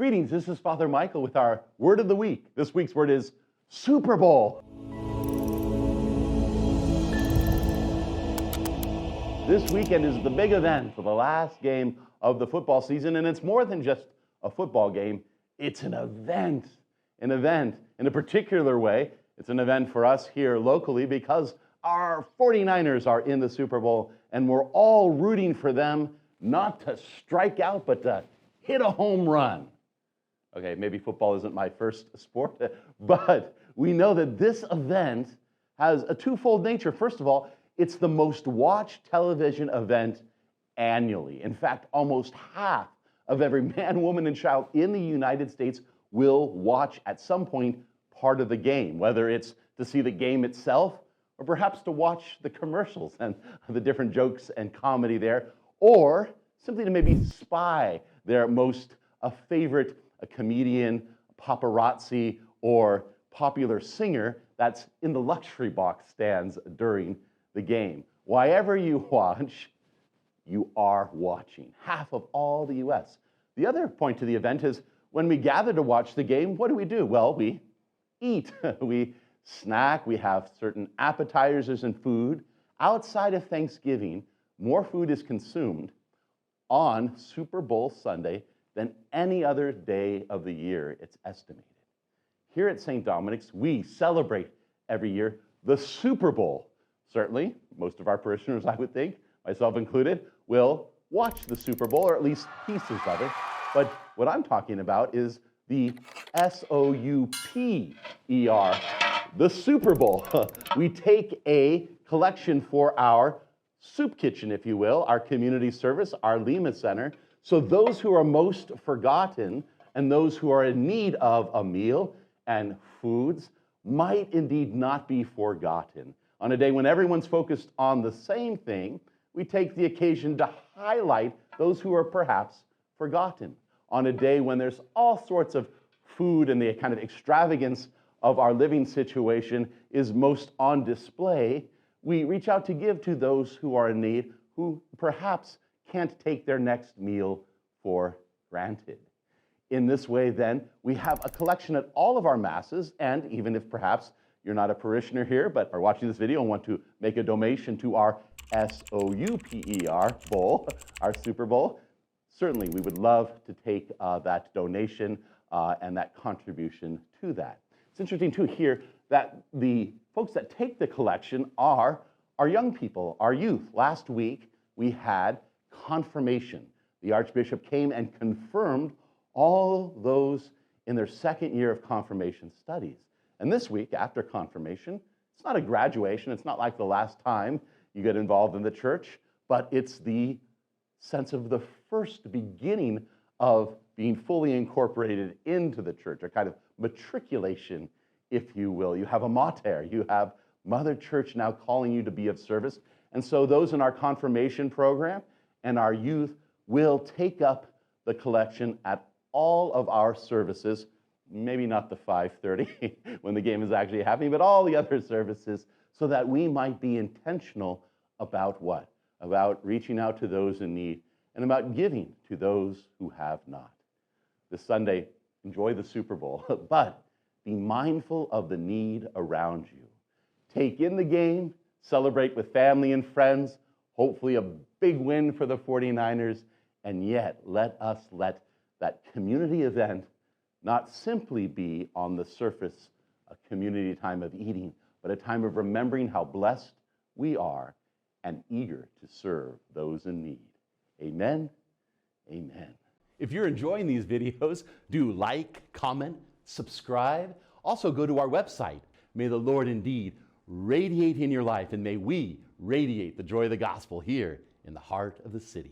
Greetings, this is Father Michael with our Word of the Week. This week's word is Super Bowl. This weekend is the big event for the last game of the football season, and it's more than just a football game. It's an event. In a particular way. It's an event for us here locally because our 49ers are in the Super Bowl, and we're all rooting for them not to strike out, but to hit a home run. Okay, maybe football isn't my first sport, but we know that this event has a twofold nature. First of all, it's the most watched television event annually. In fact, almost half of every man, woman, and child in the United States will watch at some point part of the game, whether it's to see the game itself or perhaps to watch the commercials and the different jokes and comedy there, or simply to maybe spy their most favorite comedian, paparazzi, or popular singer that's in the luxury box stands during the game. Wherever you watch, you are watching. Half of all the U.S. The other point to the event is when we gather to watch the game, what do? Well, we eat. We snack. We have certain appetizers and food. Outside of Thanksgiving, more food is consumed on Super Bowl Sunday than any other day of the year, it's estimated. Here at St. Dominic's, we celebrate every year the Super Bowl. Certainly, most of our parishioners, I would think, myself included, will watch the Super Bowl, or at least pieces of it. But what I'm talking about is the S-O-U-P-E-R, the Super Bowl. We take a collection for our soup kitchen, if you will, our community service, our Lima Center, so those who are most forgotten and those who are in need of a meal and foods might indeed not be forgotten. On a day when everyone's focused on the same thing, we take the occasion to highlight those who are perhaps forgotten. On a day when there's all sorts of food and the kind of extravagance of our living situation is most on display, we reach out to give to those who are in need, who perhaps can't take their next meal for granted. In this way, then, we have a collection at all of our masses, and even if perhaps you're not a parishioner here, but are watching this video and want to make a donation to our S-O-U-P-E-R Bowl, our Super Bowl, certainly we would love to take that donation and that contribution to that. It's interesting, too, here that the folks that take the collection are our young people, our youth. Last week, we had confirmation. The Archbishop came and confirmed all those in their second year of confirmation studies. And this week, after confirmation, it's not a graduation. It's not like the last time you get involved in the church, but it's the sense of the first beginning of being fully incorporated into the church, a kind of matriculation, if you will. You have a mater, you have Mother Church now calling you to be of service. And so those in our confirmation program and our youth will take up the collection at all of our services, maybe not the 5:30 when the game is actually happening, but all the other services, so that we might be intentional about what? About reaching out to those in need and about giving to those who have not. This Sunday, enjoy the Super Bowl, but be mindful of the need around you. Take in the game, celebrate with family and friends, hopefully a big win for the 49ers, and yet let that community event not simply be on the surface a community time of eating, but a time of remembering how blessed we are and eager to serve those in need. Amen. Amen. If you're enjoying these videos, do like, comment, subscribe. Also go to our website. May the Lord indeed radiate in your life, and may we radiate the joy of the gospel here in the heart of the city.